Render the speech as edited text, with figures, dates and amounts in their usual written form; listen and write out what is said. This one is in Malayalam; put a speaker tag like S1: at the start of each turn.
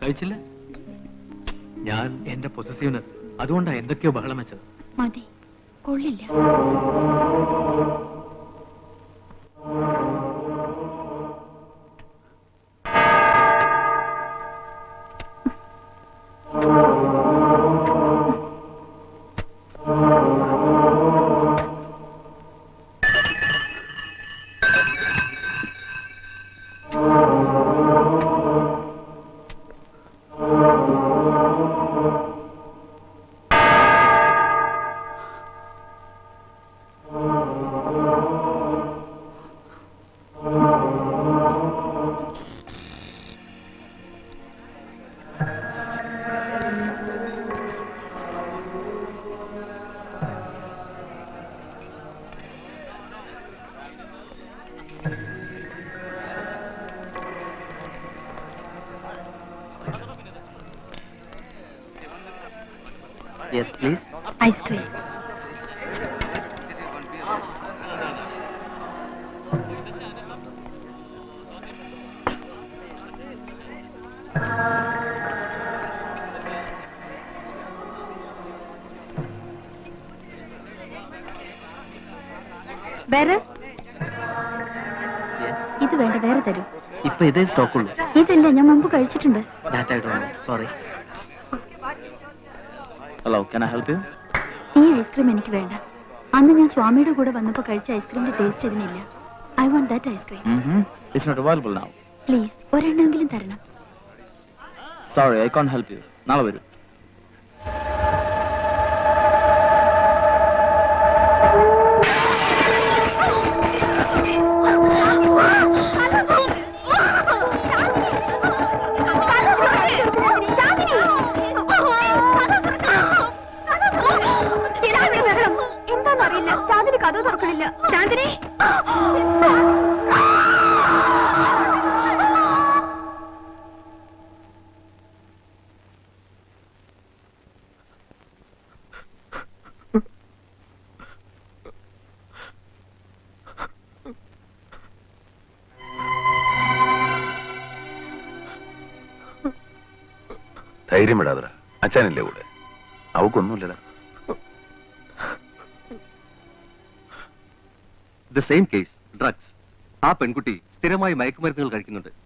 S1: കഴിച്ചില്ല? ഞാൻ എന്റെ പൊസസീവ്നെസ് അതുകൊണ്ടാണ് എന്തൊക്കെയോ ബഹളം വെച്ചത്.
S2: മതി, കൊള്ളില്ല.
S3: Yes, please.
S2: Ice cream. Better?
S3: Yes.
S2: ഇത് വേണ്ട, വേറെ തരൂ.
S3: ഇപ്പൊ ഇതേ സ്റ്റോക്ക് ഉള്ളൂ.
S2: ഇതല്ല, ഞാൻ മുമ്പ് കഴിച്ചിട്ടുണ്ട്.
S3: That I don't know. Sorry. Hello, can I help you?
S2: ഈ ഐസ്ക്രീം എനിക്ക് വേണ്ട. അന്ന് ഞാൻ സ്വാമിയുടെ കൂടെ വന്നപ്പോൾ കഴിച്ച ഐസ്ക്രീമിന്റെ ടേസ്റ്റ് ഇതിനില്ല. I want that ice cream.
S3: It's not available now.
S2: Please, ഒരെണ്ണമെങ്കിലും തരണം.
S3: Sorry, I can't help you. നാളെ വരൂ.
S2: എന്താന്നറിയില്ല, ചാന്ദിനി കഥ തുറക്കണില്ല. ചാന്ദിനി,
S4: ധൈര്യം വിടാതറ, അച്ഛനില്ലേ കൂടെ? അവക്കൊന്നുമില്ലടാ.
S5: The same case, drugs. ആ പെൺകുട്ടി സ്ഥിരമായി മയക്കുമരുന്നുകൾ കഴിക്കുന്നുണ്ട്.